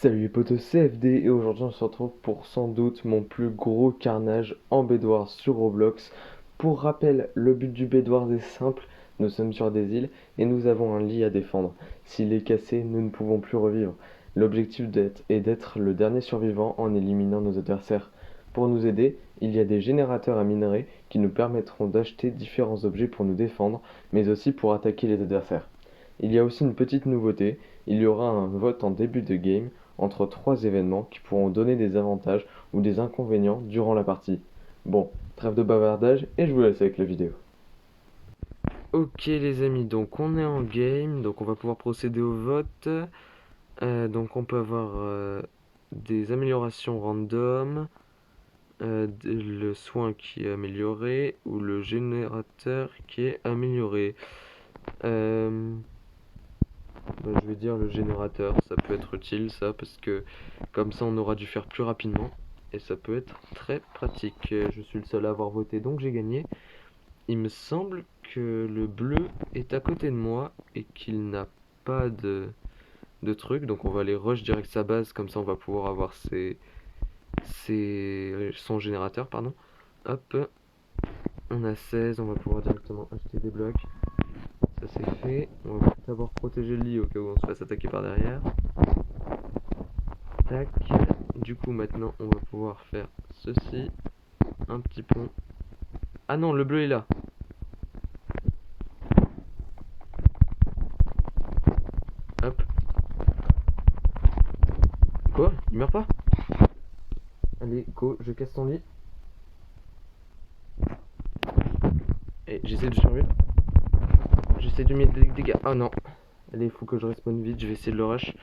Salut les potos, c'est FD et aujourd'hui on se retrouve pour sans doute mon plus gros carnage en Bedwars sur Roblox. Pour rappel, le but du Bedwars est simple, nous sommes sur des îles et nous avons un lit à défendre. S'il est cassé, nous ne pouvons plus revivre. L'objectif est d'être le dernier survivant en éliminant nos adversaires. Pour nous aider, il y a des générateurs à minerais qui nous permettront d'acheter différents objets pour nous défendre, mais aussi pour attaquer les adversaires. Il y a aussi une petite nouveauté, il y aura un vote en début de game entre trois événements qui pourront donner des avantages ou des inconvénients durant la partie. Bon, trêve de bavardage et je vous laisse avec la vidéo. Ok les amis, donc on est en game, donc on va pouvoir procéder au vote. Donc on peut avoir des améliorations random, le soin qui est amélioré ou le générateur qui est amélioré. Euh, je vais dire le générateur, ça peut être utile ça, parce que comme ça on aura dû faire plus rapidement. Et ça peut être très pratique. Je suis le seul à avoir voté, donc j'ai gagné. Il me semble que le bleu est à côté de moi et qu'il n'a pas de truc. Donc on va aller rush direct sa base, comme ça on va pouvoir avoir son générateur, pardon. Hop, on a 16, on va pouvoir directement acheter des blocs. Ça c'est fait. On va d'abord protéger le lit au cas où on se fasse attaquer par derrière. Tac. Du coup, maintenant, on va pouvoir faire ceci. Un petit pont. Ah non, le bleu est là. Hop. Quoi? Il meurt pas? Allez, go, je casse ton lit. Et j'essaie de survivre. J'essaie de mettre des dégâts. Oh non. Allez, il faut que je respawn vite. Je vais essayer de le rush.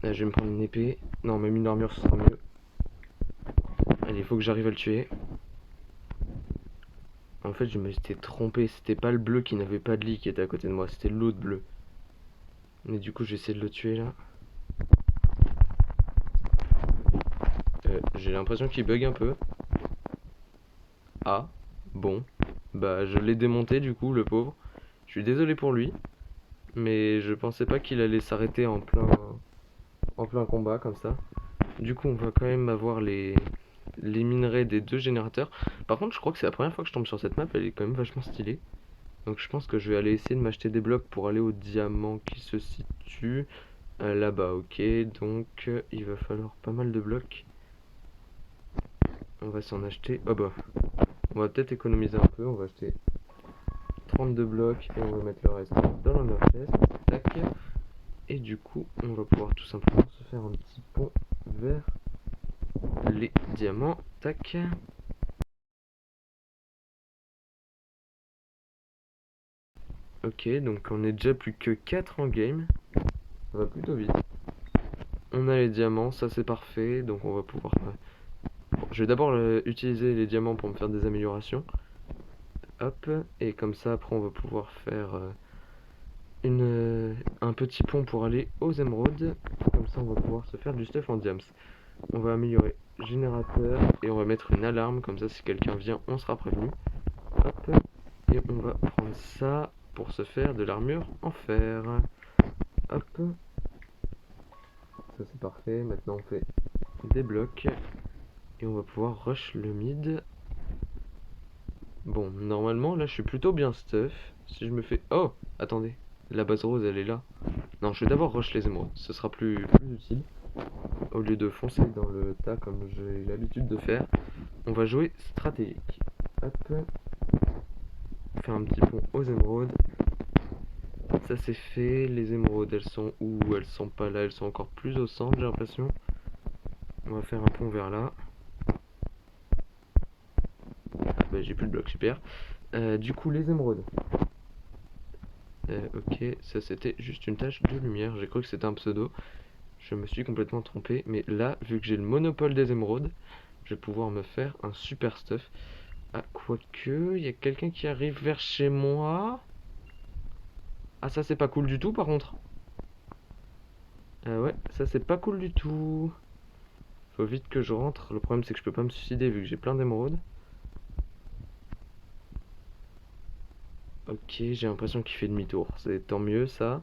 Là, je vais me prendre une épée. Non, même une armure, ce sera mieux. Allez, il faut que j'arrive à le tuer. En fait, je me suis trompé. C'était pas le bleu qui n'avait pas de lit qui était à côté de moi. C'était l'autre bleu. Mais du coup, j'essaie de le tuer là. J'ai l'impression qu'il bug un peu. Ah, bon. Bah, je l'ai démonté du coup, le pauvre. Je suis désolé pour lui, mais je pensais pas qu'il allait s'arrêter en plein combat comme ça. Du coup, on va quand même avoir les minerais des deux générateurs. Par contre, je crois que c'est la première fois que je tombe sur cette map, elle est quand même vachement stylée. Donc je pense que je vais aller essayer de m'acheter des blocs pour aller au diamant qui se situe là-bas, ok. Donc il va falloir pas mal de blocs. On va s'en acheter. Oh bah, on va peut-être économiser un peu, on va acheter 32 blocs et on va mettre le reste dans la meilleure chest. Tac. Et du coup, on va pouvoir tout simplement se faire un petit pont vers les diamants. Tac. Ok, donc on est déjà plus que 4 en game. Ça va plutôt vite. On a les diamants, ça c'est parfait. Donc on va pouvoir... Bon, je vais d'abord utiliser les diamants pour me faire des améliorations. Hop, et comme ça après on va pouvoir faire un petit pont pour aller aux émeraudes. Comme ça on va pouvoir se faire du stuff en diams. On va améliorer générateur et on va mettre une alarme, comme ça si quelqu'un vient on sera prévenu. Hop, et on va prendre ça pour se faire de l'armure en fer. Hop, ça c'est parfait. Maintenant on fait des blocs et on va pouvoir rush le mid. Bon, normalement là je suis plutôt bien stuff. Si je me fais... Oh, attendez, la base rose elle est là. Non, je vais d'abord rush les émeraudes, ce sera plus utile. Au lieu de foncer dans le tas comme j'ai l'habitude de faire, on va jouer stratégique. Hop, faire un petit pont aux émeraudes. Ça c'est fait, les émeraudes elles sont où? Elles sont pas là, elles sont encore plus au centre j'ai l'impression. On va faire un pont vers là. Ah, bah j'ai plus de bloc, super. Du coup les émeraudes. Ok, ça c'était juste une tache de lumière, j'ai cru que c'était un pseudo. Je me suis complètement trompé, mais là, vu que j'ai le monopole des émeraudes, je vais pouvoir me faire un super stuff. Ah, quoique, il y a quelqu'un qui arrive vers chez moi. Ah, ça c'est pas cool du tout par contre. Ouais, ça c'est pas cool du tout. Faut vite que je rentre. Le problème c'est que je peux pas me suicider vu que j'ai plein d'émeraudes. Ok, j'ai l'impression qu'il fait demi-tour. C'est tant mieux ça.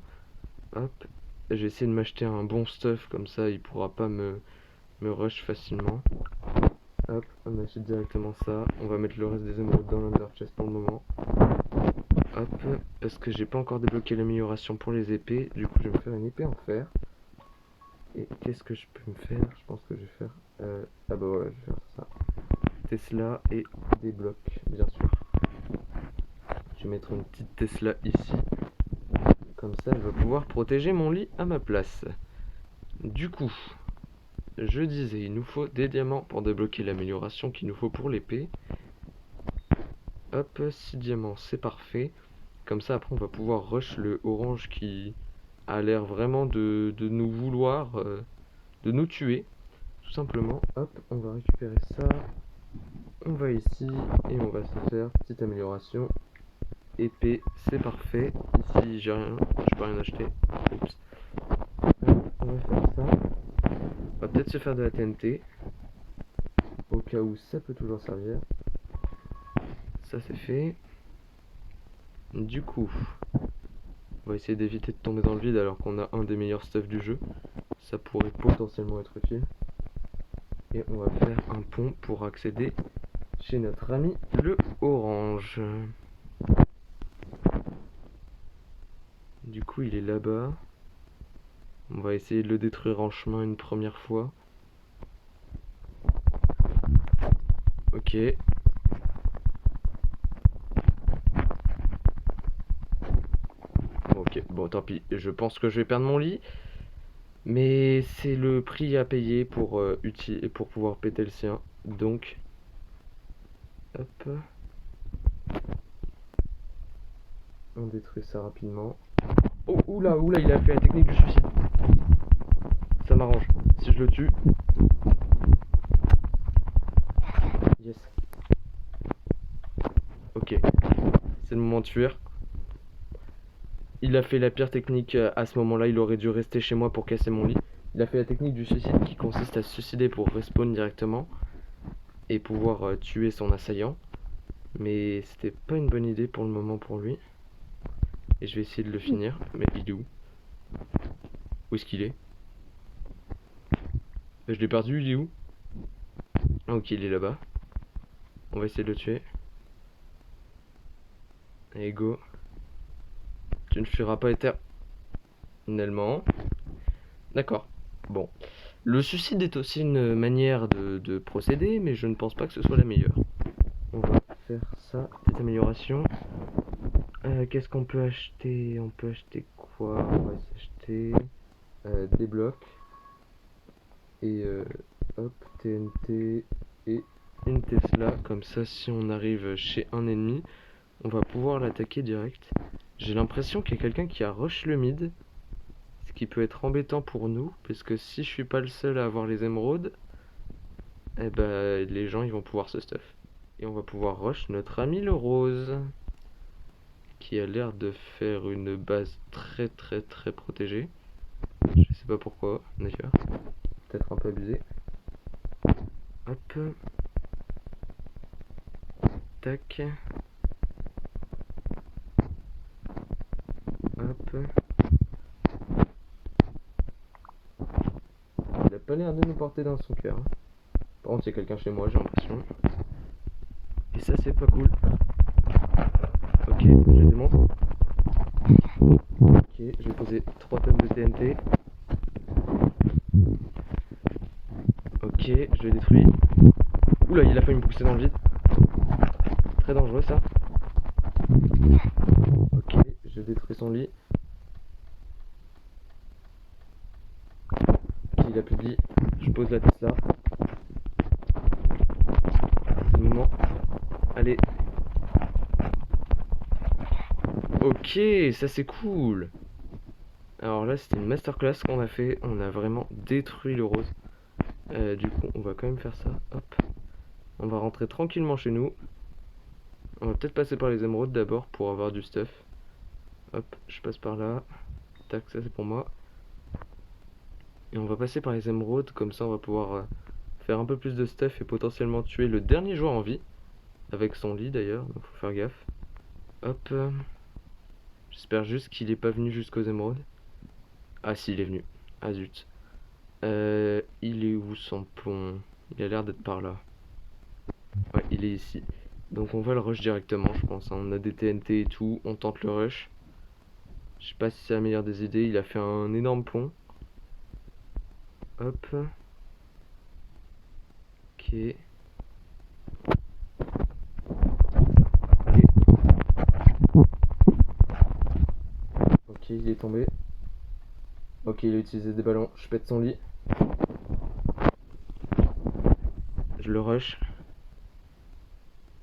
Hop. J'ai essayé de m'acheter un bon stuff, comme ça il pourra pas me rush facilement. Hop, on achète directement ça. On va mettre le reste des émeraudes dans l'under chest pour le moment. Hop, parce que j'ai pas encore débloqué l'amélioration pour les épées. Du coup, je vais me faire une épée en fer. Et qu'est-ce que je peux me faire? Je pense que je vais faire... ah bah voilà, je vais faire ça. Tesla et des blocs, bien sûr. Je vais mettre une petite Tesla ici. Comme ça, elle va pouvoir protéger mon lit à ma place. Du coup, je disais, il nous faut des diamants pour débloquer l'amélioration qu'il nous faut pour l'épée. Hop, 6 diamants, c'est parfait. Comme ça, après, on va pouvoir rush le orange qui a l'air vraiment de nous vouloir, de nous tuer. Tout simplement. Hop, on va récupérer ça. On va ici et on va se faire petite amélioration. Épée, c'est parfait. Ici, j'ai rien, je peux rien acheter. Oups. On va faire ça. On va peut-être se faire de la TNT. Au cas où ça peut toujours servir. Ça, c'est fait. Du coup, on va essayer d'éviter de tomber dans le vide alors qu'on a un des meilleurs stuff du jeu. Ça pourrait potentiellement être utile. Et on va faire un pont pour accéder chez notre ami le orange. Du coup, il est là-bas. On va essayer de le détruire en chemin une première fois. Ok. Ok, bon tant pis. Je pense que je vais perdre mon lit. Mais c'est le prix à payer pour pouvoir péter le sien. Donc, hop. On détruit ça rapidement. Oh, oula, oula, il a fait la technique du suicide. Ça m'arrange. Si je le tue. Yes. Ok. C'est le moment de fuir. Il a fait la pire technique à ce moment-là. Il aurait dû rester chez moi pour casser mon lit. Il a fait la technique du suicide qui consiste à se suicider pour respawn directement et pouvoir tuer son assaillant. Mais c'était pas une bonne idée pour le moment pour lui. Et je vais essayer de le finir. Mais il est où? Où est-ce qu'il est? Je l'ai perdu, il est où? Ah ok, il est là-bas. On va essayer de le tuer. Allez, go. Tu ne fuiras pas éternellement. D'accord. Bon. Le suicide est aussi une manière de procéder, mais je ne pense pas que ce soit la meilleure. On va faire ça, petite amélioration. Qu'est-ce qu'on peut acheter? On peut acheter quoi? On va s'acheter des blocs. Et hop, TNT et une Tesla. Comme ça, si on arrive chez un ennemi, on va pouvoir l'attaquer direct. J'ai l'impression qu'il y a quelqu'un qui a rush le mid. Ce qui peut être embêtant pour nous. Parce que si je suis pas le seul à avoir les émeraudes, eh ben les gens ils vont pouvoir se stuff. Et on va pouvoir rush notre ami le rose. Qui a l'air de faire une base très très très protégée. Je sais pas pourquoi d'ailleurs. Peut-être un peu abusé. Hop. Tac. Hop. Il a pas l'air de nous porter dans son cœur. Par contre, il y a quelqu'un chez moi, j'ai l'impression. Et ça, c'est pas cool. Ok, je démonte. Ok, je vais poser 3 tonnes de TNT. Ok, je le détruis. Oula, il a failli me pousser dans le vide. Très dangereux ça. Ok, je détruis son lit. Ok, il a plus de lit. Je pose la Tesla. C'est le moment. Allez. Ok, ça c'est cool. Alors là, c'était une masterclass qu'on a fait. On a vraiment détruit le rose. Du coup, on va quand même faire ça. Hop. On va rentrer tranquillement chez nous. On va peut-être passer par les émeraudes d'abord pour avoir du stuff. Hop, je passe par là. Tac, ça c'est pour moi. Et on va passer par les émeraudes, comme ça on va pouvoir faire un peu plus de stuff et potentiellement tuer le dernier joueur en vie. Avec son lit d'ailleurs, donc faut faire gaffe. Hop. J'espère juste qu'il est pas venu jusqu'aux émeraudes. Ah si, il est venu. Ah zut. Il est où son pont? Il a l'air d'être par là. Ouais, il est ici. Donc on va le rush directement, je pense, hein. On a des TNT et tout, on tente le rush. Je sais pas si c'est la meilleure des idées, il a fait un énorme pont. Hop. Ok. Allez. Ok, il est tombé. Ok, il a utilisé des ballons. Je pète son lit. Je le rush.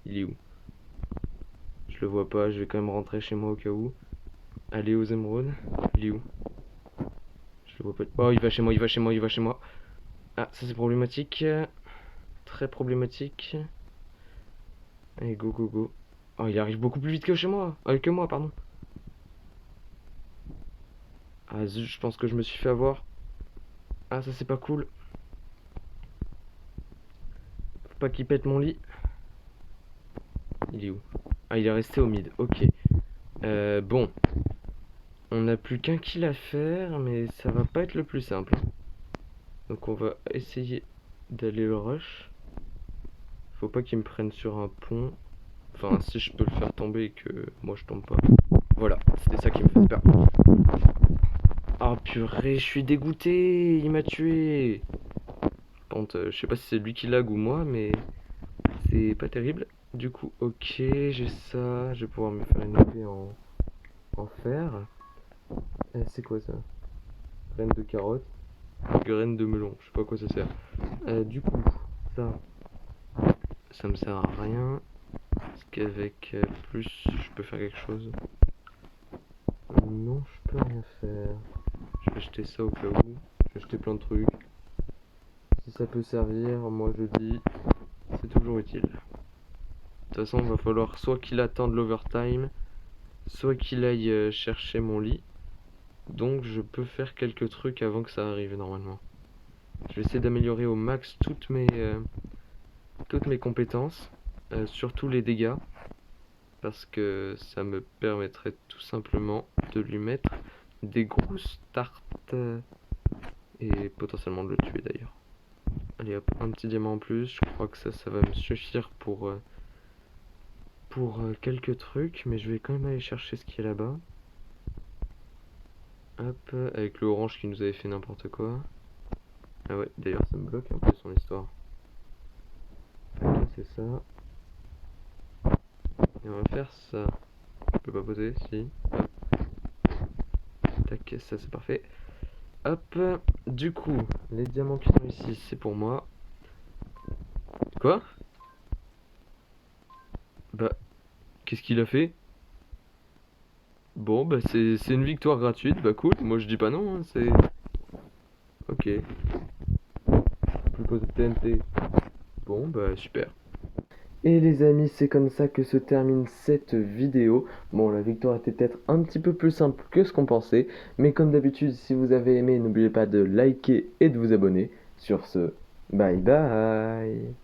Il est où? Je le vois pas, je vais quand même rentrer chez moi au cas où. Aller aux émeraudes. Il est où? Je le vois pas. Oh, il va chez moi, il va chez moi, il va chez moi. Ah, ça c'est problématique. Très problématique. Allez, go, go, go. Oh, il arrive beaucoup plus vite que chez moi. Que moi, pardon. Ah, zut, je pense que je me suis fait avoir. Ah, ça c'est pas cool. Faut pas qu'il pète mon lit. Il est où? Ah, il est resté au mid. Ok. Bon. On n'a plus qu'un kill à faire, mais ça va pas être le plus simple. Donc on va essayer d'aller le rush. Faut pas qu'il me prenne sur un pont. Enfin, si je peux le faire tomber et que moi je tombe pas. Voilà, c'était ça qui me faisait peur. Ah purée, je suis dégoûté, il m'a tué. Par contre, je sais pas si c'est lui qui lag ou moi, mais c'est pas terrible. Du coup, ok, j'ai ça, je vais pouvoir me faire une épée en fer. C'est quoi ça? Graines de carotte, graines de melon, je sais pas à quoi ça sert. Du coup, ça me sert à rien. Est-ce qu'avec plus, je peux faire quelque chose? Non, je peux rien faire. Je vais acheter ça au cas où. Je vais acheter plein de trucs. Si ça peut servir, moi je dis, c'est toujours utile. De toute façon, il va falloir soit qu'il attende l'overtime, soit qu'il aille chercher mon lit. Donc je peux faire quelques trucs avant que ça arrive normalement. Je vais essayer d'améliorer au max toutes mes compétences, surtout les dégâts, parce que ça me permettrait tout simplement de lui mettre des grosses tartes et potentiellement de le tuer d'ailleurs. Allez hop, un petit diamant en plus, je crois que ça va me suffire pour quelques trucs, mais je vais quand même aller chercher ce qui est là-bas. Hop, avec le orange qui nous avait fait n'importe quoi. Ah ouais, d'ailleurs ça me bloque un peu son histoire. Ok, c'est ça. Et on va faire ça. Je peux pas poser, si. Hop. Tac, ça c'est parfait. Hop, du coup, les diamants qui sont ici, c'est pour moi. Quoi? Bah, qu'est-ce qu'il a fait? Bon, bah c'est une victoire gratuite, bah cool, moi je dis pas non, hein, c'est... Ok. Plus poser de TNT. Bon, bah super. Et les amis, c'est comme ça que se termine cette vidéo. Bon, la victoire était peut-être un petit peu plus simple que ce qu'on pensait, mais comme d'habitude, si vous avez aimé, n'oubliez pas de liker et de vous abonner. Sur ce, bye bye.